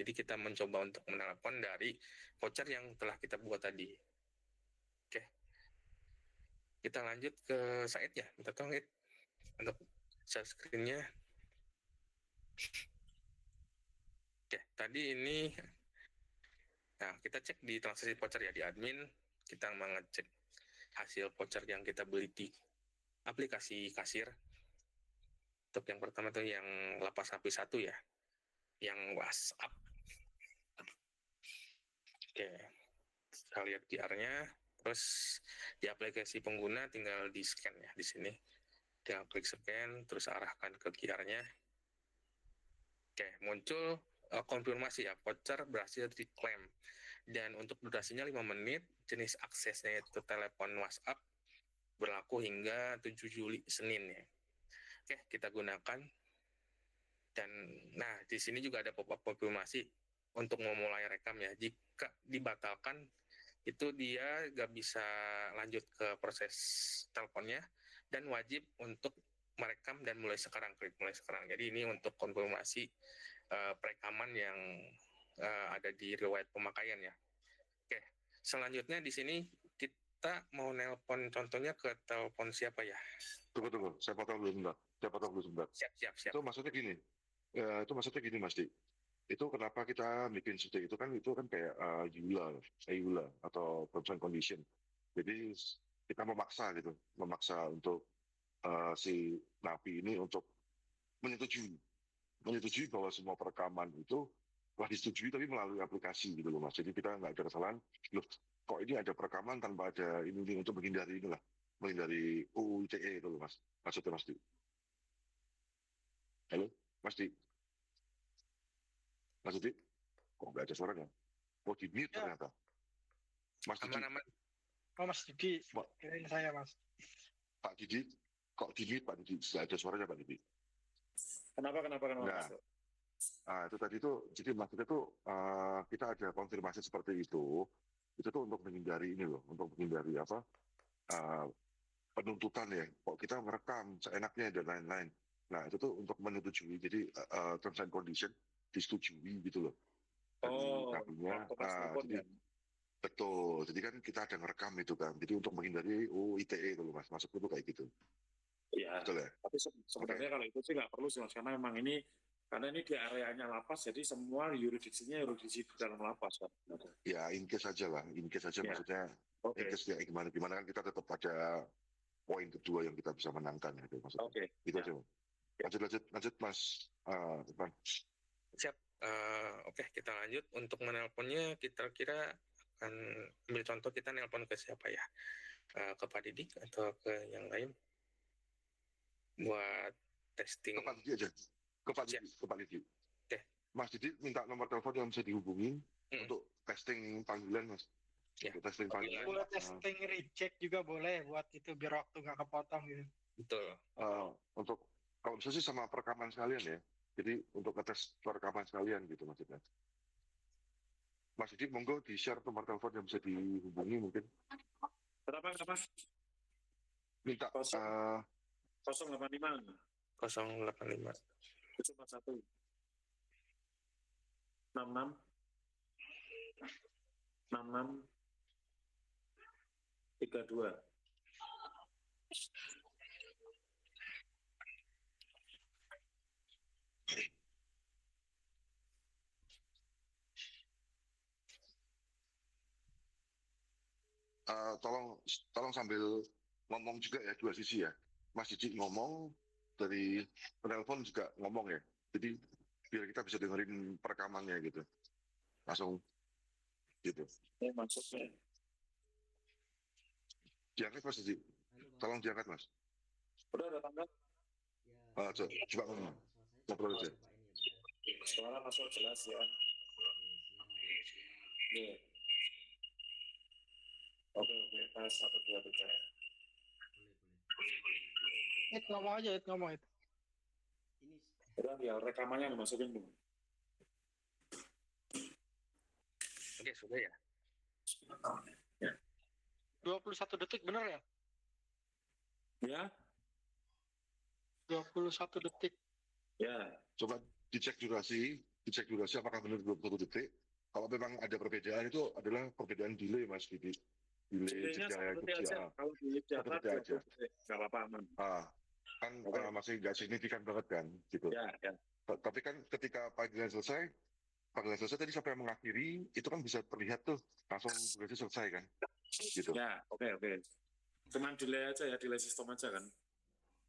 Jadi kita mencoba untuk menelpon dari voucher yang telah kita buat tadi. Oke, kita lanjut ke Said ya. Minta tolong Id untuk share screen-nya. Oke, tadi ini, nah kita cek di transaksi voucher ya, di admin, kita mengecek hasil voucher yang kita beli di aplikasi kasir. Untuk yang pertama tuh yang lapas HP 1 ya, yang WhatsApp. Oke, kita lihat QR-nya, terus di aplikasi pengguna tinggal di scan ya di sini. Tinggal klik scan, terus arahkan ke QR-nya. Oke, muncul konfirmasi ya, voucher berhasil diklaim. Dan untuk durasinya 5 menit, jenis aksesnya itu telepon WhatsApp, berlaku hingga 7 Juli Senin ya. Oke, kita gunakan. Dan nah, di sini juga ada pop-up konfirmasi untuk memulai rekam ya. Jika dibatalkan, itu dia nggak bisa lanjut ke proses teleponnya dan wajib untuk merekam dan mulai sekarang, klik mulai sekarang. Jadi ini untuk konfirmasi perekaman yang ada di riwayat pemakaian ya. Oke, selanjutnya di sini kita mau nelpon contohnya ke telepon siapa ya? Tunggu, saya potong dulu sebentar. Siap. Itu maksudnya gini, Mas Dik. Itu kenapa kita bikin seperti itu kan kayak EULA atau terms and condition. Jadi kita memaksa untuk si napi ini untuk menyetujui bahwa semua perekaman itu telah disetujui tapi melalui aplikasi gitu loh Mas. Jadi kita nggak ada kesalahan. Loh, kok ini ada perekaman tanpa ada ini untuk menghindari UU ITE itu loh Mas. Maksudnya Mas Dik. Halo, Mas Dik. Mas Dik, kok nggak ada suaranya? Oh, di mute Ya. ternyata. Mas Didi, Aman-aman. Oh Mas Didi, Pak. kirain saya Mas. Pak Didi, kok di mute Pak Didi? Nggak ada suaranya Pak Didi. Kenapa Nah, Mas? itu tadi tuh, jadi maksudnya tuh kita ada konfirmasi seperti itu tuh untuk menghindari ini loh, untuk menghindari apa penuntutan ya, kok kita merekam seenaknya dan lain-lain. Nah itu tuh untuk menyetujui, jadi terms and condition disetujui gitu loh. Dari napinya, waktu pas telepon jadi ya. betul, jadi kan kita ada ngerekam itu kan, jadi untuk menghindari ITE itu loh Mas, masuk itu kayak gitu. Iya. Betul ya? Tapi sebenarnya kalau itu sih nggak perlu sih Mas, karena memang ini di areanya lapas, jadi semua yurisdiksinya yurisdiksi di dalam lapas kan. Ya in case aja lah, Ya. maksudnya Oke. in case ya gimana kan kita tetap pada poin kedua yang kita bisa menangkan ya maksudnya. Oke. Itu Ya. aja. Lanjut Mas Irfan. Siap. Oke, kita lanjut. Untuk menelponnya, kita kira akan ambil contoh, kita nelpon ke siapa ya? Ke Pak Didik atau ke yang lain? Buat testing. Ke Pak Didi aja. Ke Pak Didi. Oke. Mas Didi minta nomor telepon yang bisa dihubungi untuk testing panggilan Mas. Ya. Untuk testing panggilan. Boleh testing reject juga boleh buat itu biar waktu nggak kepotong gitu. Betul. Untuk kalau bisa sih sama perekaman sekalian ya. Jadi untuk ngetes perekaman sekalian gitu maksudnya. Mas Didi monggo di-share nomor telepon yang bisa dihubungi mungkin. Berapa? Minta 085 085 741 66 32. Tolong sambil ngomong juga ya, dua sisi ya. Mas Didi ngomong, dari penelpon juga ngomong ya. Jadi biar kita bisa dengerin perekamannya gitu. Langsung gitu. Ya, maksudnya. Diangkat Mas Didi. Tolong diangkat Mas. Udah ada tanggal? Coba ngomong. Ngobrol aja. Suara masuk jelas ya. Nih. Oke, tes 1, 2, 3. Ngomong aja, ngomong itu. Udah ya, rekamannya dimasukin dulu. Oke, sudah ya. Ya. 21 detik bener ya? Ya. 21 detik. Ya. Coba dicek durasi dicek durasi apakah benar 21 detik. Kalau memang ada perbedaan itu adalah perbedaan delay Mas Didi. Delay Delaynya jeda 1 detik aja. kerja. Kalau delay 1 data detik aja. 20 detik, nggak apa-apa aman. Kan Oke. masih nggak signifikan banget kan gitu. Ya, ya. Tapi kan ketika panggilan selesai tadi sampai mengakhiri itu kan bisa terlihat tuh langsung durasi selesai kan gitu. Ya, oke. Cuman delay aja ya, delay sistem aja kan.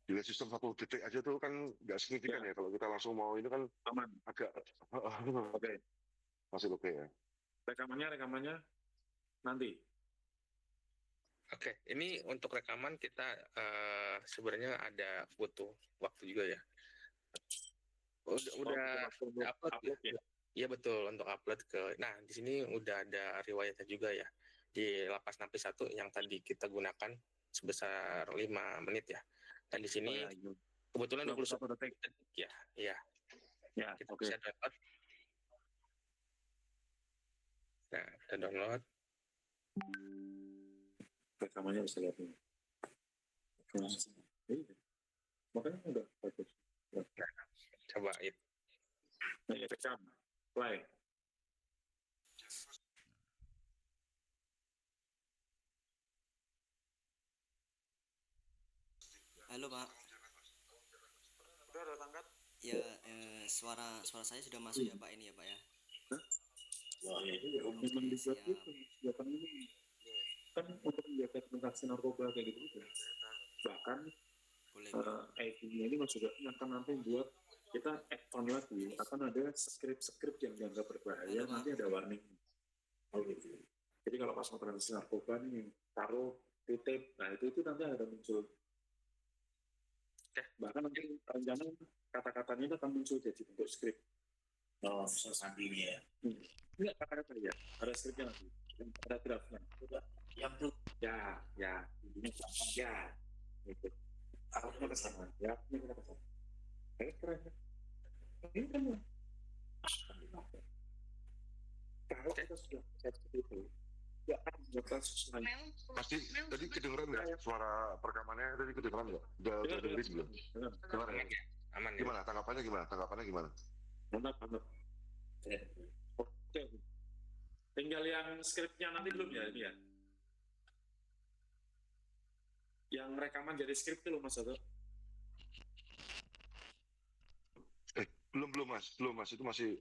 Delay sistem 1 detik aja tuh kan nggak signifikan ya. Kalau kita langsung mau ini kan Aman. agak Oke. masih oke ya. Rekamannya nanti. Oke, ini untuk rekaman kita sebenarnya ada butuh waktu juga ya. Udah upload ya. Iya betul, untuk upload ke. Nah, di sini udah ada riwayatnya juga ya. Di lapas Napis 1 yang tadi kita gunakan sebesar 5 menit ya. Dan di sini kebetulan 21 detik ya. Iya. Ya, Kita oke. bisa download. Nah, kita download. Rekamannya bisa lihat ini. Makanya udah bagus. Coba itu. Nah, ya, rekam. Play. Halo Pak, Udah ada tangkat? ya suara saya sudah masuk ya Pak ini ya Pak ya. Memang dibuat itu, kegiatan ini kan untuk menjaga transaksi narkoba kayak gitu. Bahkan Boleh. ID-nya ini Mas juga akan nanti buat kita add on lagi, akan ada script yang dianggap berbahaya, Halo, nanti ada warning. Oh gitu. Jadi kalau pas mau transaksi narkoba nih, taruh titip, nah itu nanti ada muncul. Bahkan nanti rencana kata-katanya itu akan muncul jadi bentuk script. Oh, sesandinya ya. Enggak kata-kata ya, ada scriptnya nanti, ada draftnya. Yang tuh Ya, intinya gampang ya. Gitu. Arahnya ke sana, ya, ini kita ke sana. Keren kan? Ini kan kalau kita sudah set seperti itu, ya akan buat kasus lain. Pasti tadi kedengeran nggak suara perekamannya tadi kedengeran nggak? Udah dengerin belum? Dengar ya? Aman ya. Gimana tanggapannya gimana? Mantap. Oke. Tinggal yang skripnya nanti belum ya ini ya? Yang rekaman jadi skrip itu loh Mas Toto. Belum mas itu masih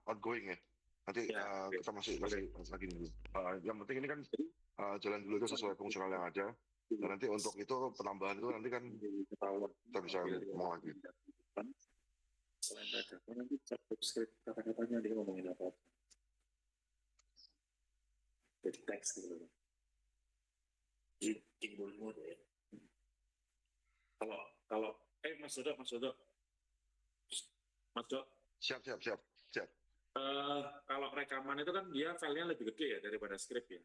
ongoing ya. Nanti Ya, oke. kita masih lagi dulu. Yang penting ini kan jalan dulu itu sesuai fungsional yang ada. Dan nanti untuk itu penambahan itu nanti kan kita bisa ngomong lagi. Selain rekaman nanti skrip kata-katanya dia ngomongin apa? Jadi teks gitu. timbul mood ya. Kalau Mas Dodo. Siap. Kalau rekaman itu kan dia filenya lebih gede ya daripada skrip ya.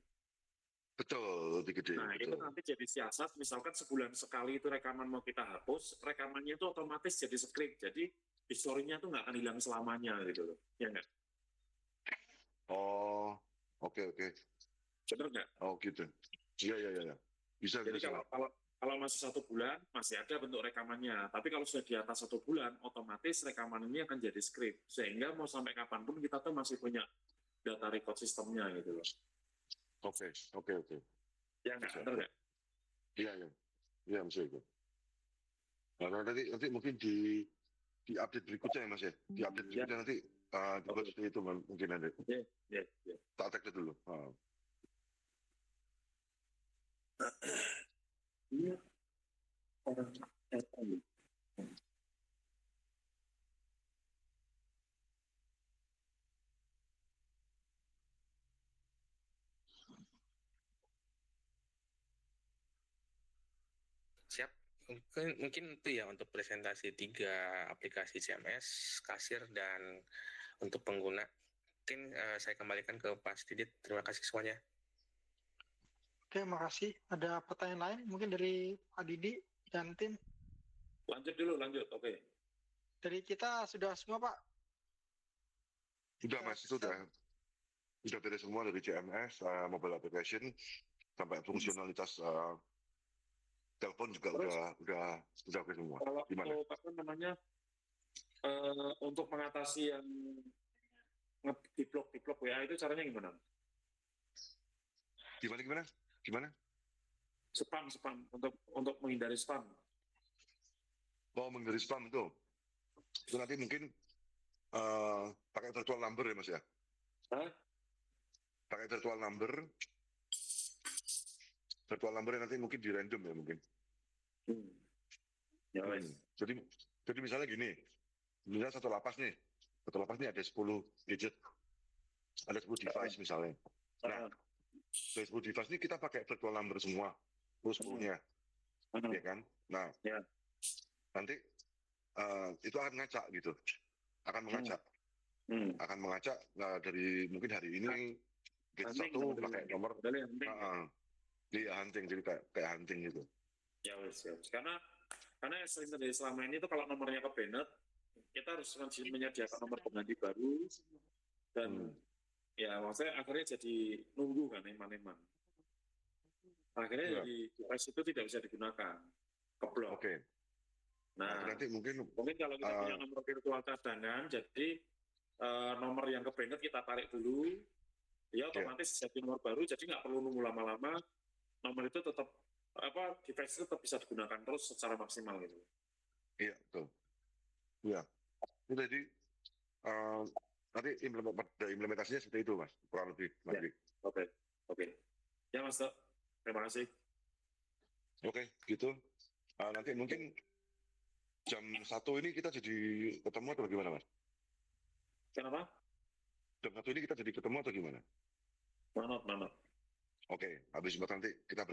Betul, lebih gede. Nah, betul. itu nanti jadi siasat, misalkan sebulan sekali itu rekaman mau kita hapus, rekamannya itu otomatis jadi skrip. Jadi historinya tuh nggak akan hilang selamanya gitu loh. Ya nggak? Oh, oke. Bener nggak? Oh gitu. Iya. Bisa. Jadi kalau masih 1 bulan, masih ada bentuk rekamannya. Tapi kalau sudah di atas 1 bulan, otomatis rekaman ini akan jadi skrip. Sehingga mau sampai kapanpun kita tuh masih punya data record sistemnya gitu loh. Oke. Ya nggak? Bener nggak? Iya, bisa itu. Nah, nanti mungkin di update berikutnya ya Mas ya. Di update berikutnya nanti dibuat seperti itu mungkin ada. Ya. Tak tag dulu. Iya. Orang Siap. Mungkin itu ya untuk presentasi 3 aplikasi CMS, kasir, dan untuk pengguna. Mungkin saya kembalikan ke Pak Didit. Terima kasih semuanya. Oke, makasih. Ada pertanyaan lain mungkin dari Pak Didi dan tim? Lanjut. Oke. Dari kita sudah semua, Pak? Sudah Mas, itu sudah beres semua dari CMS, mobile application, sampai fungsionalitas telepon juga udah oke semua. Kalau Gimana? apa namanya Untuk mengatasi yang di blok WA itu caranya gimana? Gimana? Spam untuk menghindari spam. Oh, menghindari spam itu nanti mungkin pakai virtual number ya Mas ya? Hah? Pakai virtual number nanti mungkin di random ya mungkin. Ya wes. Jadi misalnya gini, misalnya satu lapas nih ada 10 gadget, ada 10 device misalnya. Nah, dari 10 device ini kita pakai virtual number semua, 10-10-nya, ya kan? Nah, Ya. nanti itu akan ngacak gitu, akan mengacak dari mungkin hari ini gadget satu pakai nomor hunting, jadi kayak hunting gitu. Ya wes. Karena sering terjadi selama ini tuh kalau nomornya ke banned, kita harus menyediakan nomor pengganti baru dan ya maksudnya akhirnya jadi nunggu kan eman-eman. Akhirnya jadi device itu tidak bisa digunakan, keblok. Oke. Nah, nanti mungkin kalau kita punya nomor virtual cadangan, jadi nomor yang ke banned kita tarik dulu, ya otomatis jadi nomor baru, jadi nggak perlu nunggu lama-lama, nomor itu tetap device itu tetap bisa digunakan terus secara maksimal gitu. Iya, betul. Iya. Itu jadi nanti implementasinya seperti itu, Mas. Kurang lebih. Oke. Ya, Mas. Terima kasih. Oke, gitu. Nanti mungkin jam 1 ini kita jadi ketemu atau gimana, Mas? Kenapa? Jam 1 ini kita jadi ketemu atau gimana? Manot. Oke, habis itu nanti kita